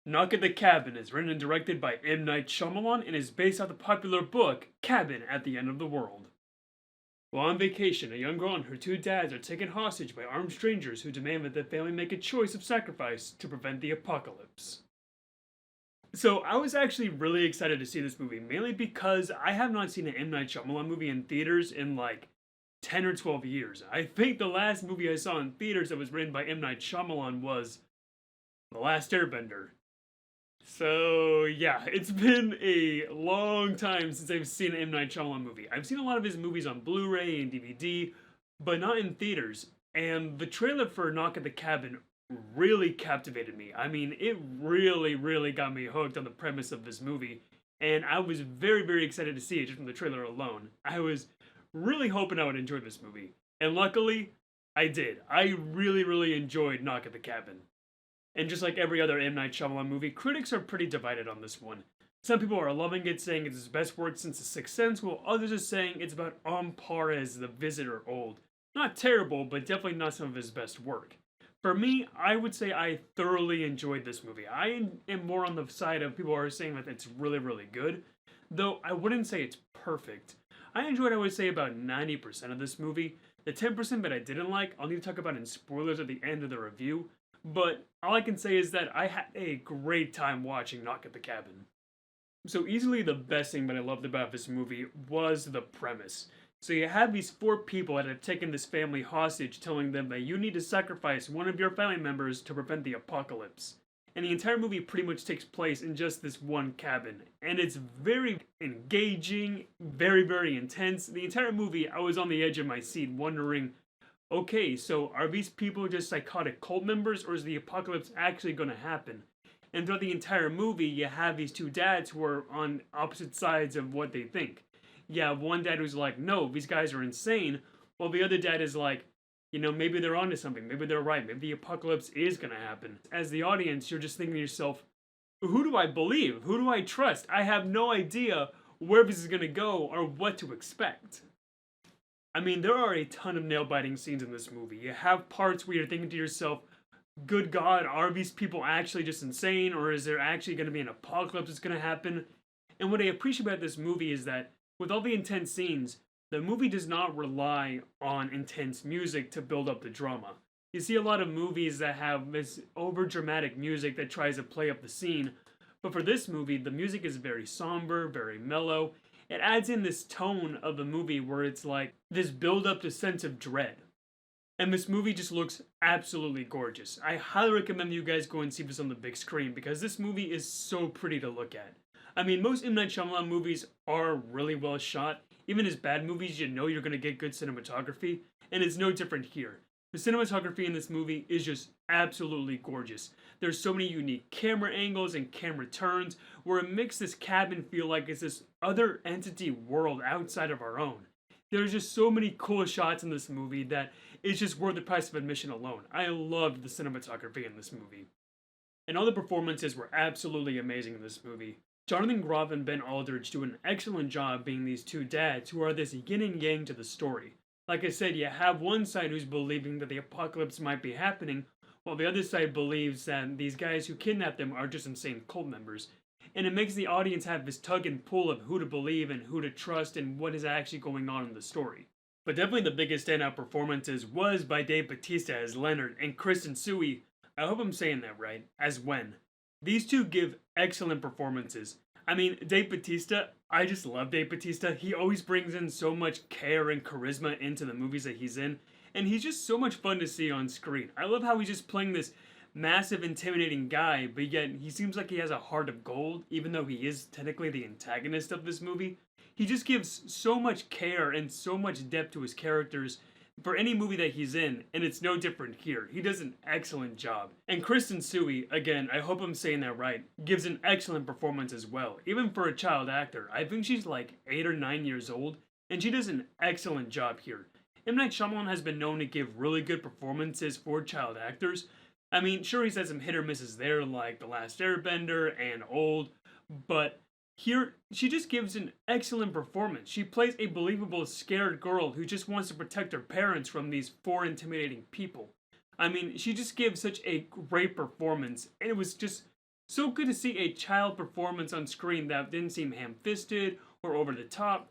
Knock at the Cabin is written and directed by M. Night Shyamalan and is based off the popular book Cabin at the End of the World. While on vacation, a young girl and her two dads are taken hostage by armed strangers who demand that the family make a choice of sacrifice to prevent the apocalypse. So I was actually really excited to see this movie, mainly because I have not seen an M. Night Shyamalan movie in theaters in like 10 or 12 years. I think the last movie I saw in theaters that was written by M. Night Shyamalan was The Last Airbender. So yeah, it's been a long time since I've seen an M. Night Shyamalan movie. I've seen a lot of his movies on Blu-ray and DVD, but not in theaters. And the trailer for Knock at the Cabin really captivated me. I mean, it really got me hooked on the premise of this movie. And I was very excited to see it just from the trailer alone. I was really hoping I would enjoy this movie. And luckily, I did. I really enjoyed Knock at the Cabin. And just like every other M. Night Shyamalan movie, critics are pretty divided on this one. Some people are loving it, saying it's his best work since The Sixth Sense, while others are saying it's about on par as The Visit or Old. Not terrible, but definitely not some of his best work. For me, I would say I thoroughly enjoyed this movie. I am more on the side of people who are saying that it's really good, though I wouldn't say it's perfect. I enjoyed, I would say, about 90% of this movie. The 10% that I didn't like, I'll need to talk about in spoilers at the end of the review. But all I can say is that I had a great time watching Knock at the Cabin. So easily the best thing that I loved about this movie was the premise. So you have these four people that have taken this family hostage, telling them that you need to sacrifice one of your family members to prevent the apocalypse. And the entire movie pretty much takes place in just this one cabin. And it's very engaging, very intense. The entire movie, I was on the edge of my seat wondering, okay, so are these people just psychotic cult members, or is the apocalypse actually going to happen? And throughout the entire movie, you have these two dads who are on opposite sides of what they think. You have one dad who's like, no, these guys are insane, while the other dad is like, you know, maybe they're onto something, maybe they're right, maybe the apocalypse is going to happen. As the audience, you're just thinking to yourself, who do I believe? Who do I trust? I have no idea where this is going to go or what to expect. I mean, there are a ton of nail-biting scenes in this movie. You have parts where you're thinking to yourself, good God, are these people actually just insane, or is there actually going to be an apocalypse that's going to happen? And what I appreciate about this movie is that, with all the intense scenes, the movie does not rely on intense music to build up the drama. You see a lot of movies that have this over-dramatic music that tries to play up the scene, but for this movie, the music is very somber, very mellow. It adds in this tone of the movie where it's like this build up to sense of dread. And this movie just looks absolutely gorgeous. I highly recommend you guys go and see this on the big screen because this movie is so pretty to look at. I mean, most M. Night Shyamalan movies are really well shot. Even his bad movies, you know you're going to get good cinematography, and it's no different here. The cinematography in this movie is just absolutely gorgeous. There's so many unique camera angles and camera turns where it makes this cabin feel like it's this other entity world outside of our own. There's just so many cool shots in this movie that it's just worth the price of admission alone. I loved the cinematography in this movie. And all the performances were absolutely amazing in this movie. Jonathan Groff and Ben Aldridge do an excellent job being these two dads who are this yin and yang to the story. Like I said, you have one side who's believing that the apocalypse might be happening, while the other side believes that these guys who kidnapped them are just insane cult members. And it makes the audience have this tug and pull of who to believe and who to trust and what is actually going on in the story. But definitely the biggest standout performances was by Dave Bautista as Leonard and Kristen Stewart, I hope I'm saying that right, as Wen. These two give excellent performances. I mean, Dave Bautista, I just love Dave Bautista. He always brings in so much care and charisma into the movies that he's in, and he's just so much fun to see on screen. I love how he's just playing this massive, intimidating guy, but yet he seems like he has a heart of gold, even though he is technically the antagonist of this movie. He just gives so much care and so much depth to his characters for any movie that he's in, and it's no different here. He does an excellent job. And Kristen Stewart, again, I hope I'm saying that right, gives an excellent performance as well. Even for a child actor, I think she's like 8 or 9 years old, and she does an excellent job here. M. Night Shyamalan has been known to give really good performances for child actors. I mean, sure, he's had some hit or misses there, like The Last Airbender and Old, but here, she just gives an excellent performance. She plays a believable, scared girl who just wants to protect her parents from these four intimidating people. I mean, she just gives such a great performance, and it was just so good to see a child performance on screen that didn't seem ham-fisted or over the top.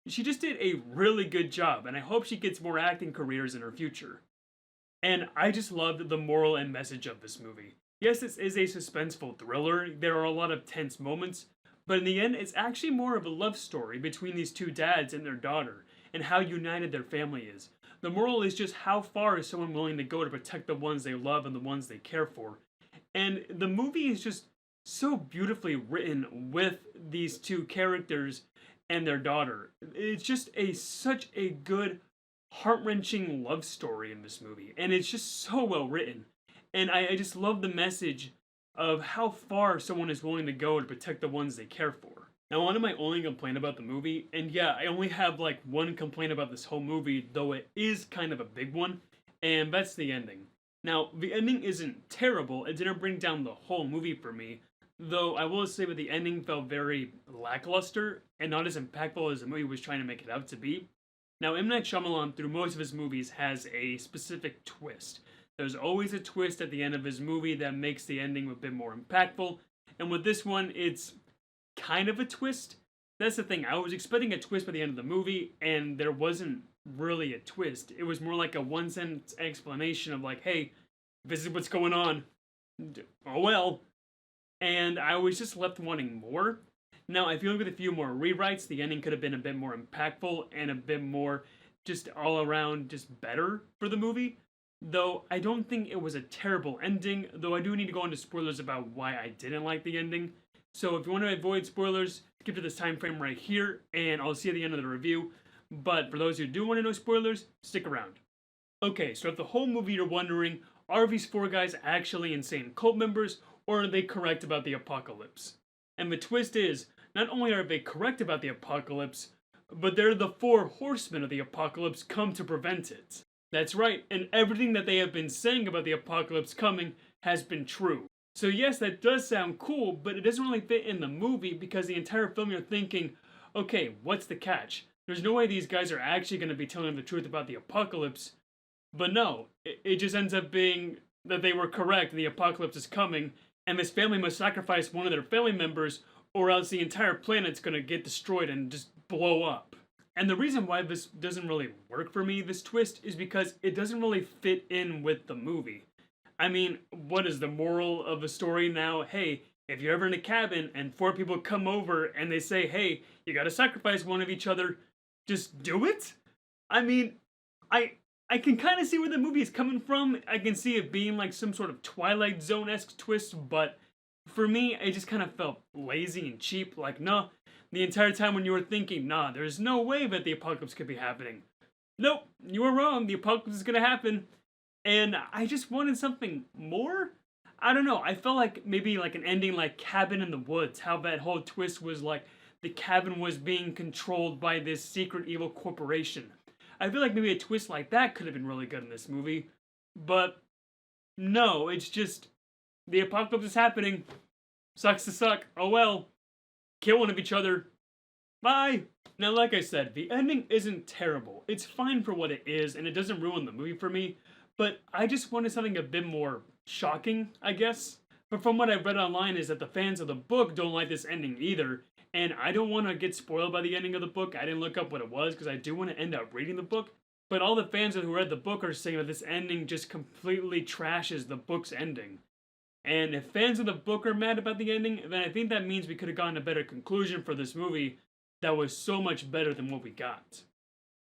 She just did a really good job, and I hope she gets more acting careers in her future. And I just loved the moral and message of this movie. Yes, this is a suspenseful thriller, there are a lot of tense moments, but in the end, it's actually more of a love story between these two dads and their daughter, and how united their family is. The moral is just how far is someone willing to go to protect the ones they love and the ones they care for. And the movie is just so beautifully written with these two characters and their daughter. It's just such a good, heart-wrenching love story in this movie, and it's just so well written. And I just love the message of how far someone is willing to go to protect the ones they care for. Now, one of my only complaint about the movie, and yeah, I only have like one complaint about this whole movie, though it is kind of a big one, and that's the ending. Now, the ending isn't terrible, it didn't bring down the whole movie for me, though I will say that the ending felt very lackluster and not as impactful as the movie was trying to make it out to be. Now, M. Night Shyamalan, through most of his movies, has a specific twist. There's always a twist at the end of his movie that makes the ending a bit more impactful, and with this one, it's kind of a twist. That's the thing, I was expecting a twist by the end of the movie, and there wasn't really a twist. It was more like a one-sentence explanation of like, hey, this is what's going on. Oh well. And I was just left wanting more. Now, I feel like with a few more rewrites, the ending could have been a bit more impactful and a bit more just all around just better for the movie. Though I don't think it was a terrible ending, though I do need to go into spoilers about why I didn't like the ending. So if you want to avoid spoilers, skip to this time frame right here, and I'll see you at the end of the review. But for those who do want to know spoilers, stick around. Okay, so if the whole movie you're wondering, are these four guys actually insane cult members, or are they correct about the apocalypse? And the twist is, not only are they correct about the apocalypse, but they're the four horsemen of the apocalypse come to prevent it. That's right, and everything that they have been saying about the apocalypse coming has been true. So yes, that does sound cool, but it doesn't really fit in the movie because the entire film you're thinking, okay, what's the catch? There's no way these guys are actually going to be telling the truth about the apocalypse. But no, it just ends up being that they were correct and the apocalypse is coming, and this family must sacrifice one of their family members or else the entire planet's going to get destroyed and just blow up. And the reason why this doesn't really work for me, this twist, is because it doesn't really fit in with the movie. I mean, what is the moral of the story now? Hey, if you're ever in a cabin and four people come over and they say, hey, you gotta sacrifice one of each other, just do it? I mean, I can kind of see where the movie is coming from. I can see it being like some sort of Twilight Zone-esque twist, but for me, it just kind of felt lazy and cheap. Like, no, the entire time when you were thinking, nah, there's no way that the apocalypse could be happening. Nope, you were wrong, the apocalypse is gonna happen. And I just wanted something more? I don't know, I felt like maybe like an ending like Cabin in the Woods, how that whole twist was like the cabin was being controlled by this secret evil corporation. I feel like maybe a twist like that could have been really good in this movie. But no, it's just the apocalypse is happening. Sucks to suck. Oh well. Kill one of each other. Bye! Now, like I said, the ending isn't terrible. It's fine for what it is, and it doesn't ruin the movie for me. But I just wanted something a bit more shocking, I guess. But from what I've read online is that the fans of the book don't like this ending either. And I don't want to get spoiled by the ending of the book. I didn't look up what it was because I do want to end up reading the book. But all the fans who read the book are saying that this ending just completely trashes the book's ending. And if fans of the book are mad about the ending, then I think that means we could have gotten a better conclusion for this movie that was so much better than what we got.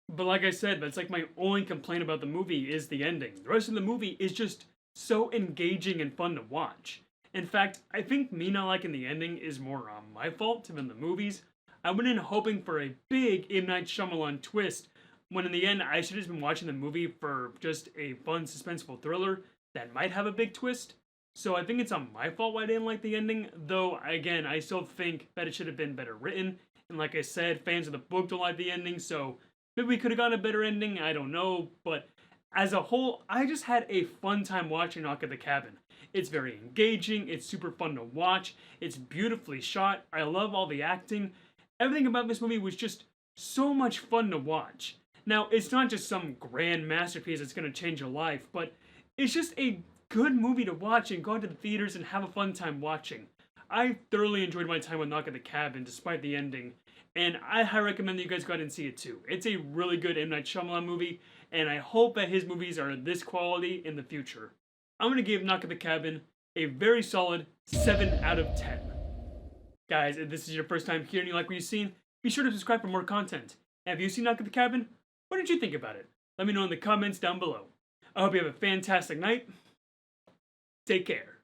But like I said, that's like my only complaint about the movie is the ending. The rest of the movie is just so engaging and fun to watch. In fact, I think me not liking the ending is more my fault than the movie's. I went in hoping for a big M. Night Shyamalan twist, when in the end I should have just been watching the movie for just a fun, suspenseful thriller that might have a big twist. So I think it's on my fault why I didn't like the ending, though again, I still think that it should have been better written. And like I said, fans of the book don't like the ending, so maybe we could have gotten a better ending, I don't know. But as a whole, I just had a fun time watching Knock at the Cabin. It's very engaging, it's super fun to watch, it's beautifully shot, I love all the acting. Everything about this movie was just so much fun to watch. Now, it's not just some grand masterpiece that's going to change your life, but it's just a good movie to watch and go to the theaters and have a fun time watching. I thoroughly enjoyed my time with Knock at the Cabin despite the ending, and I highly recommend that you guys go out and see it too. It's a really good M. Night Shyamalan movie, and I hope that his movies are this quality in the future. I'm going to give Knock at the Cabin a very solid 7 out of 10. Guys, if this is your first time here and you like what you've seen, be sure to subscribe for more content. And if you've seen Knock at the Cabin, what did you think about it? Let me know in the comments down below. I hope you have a fantastic night. Take care.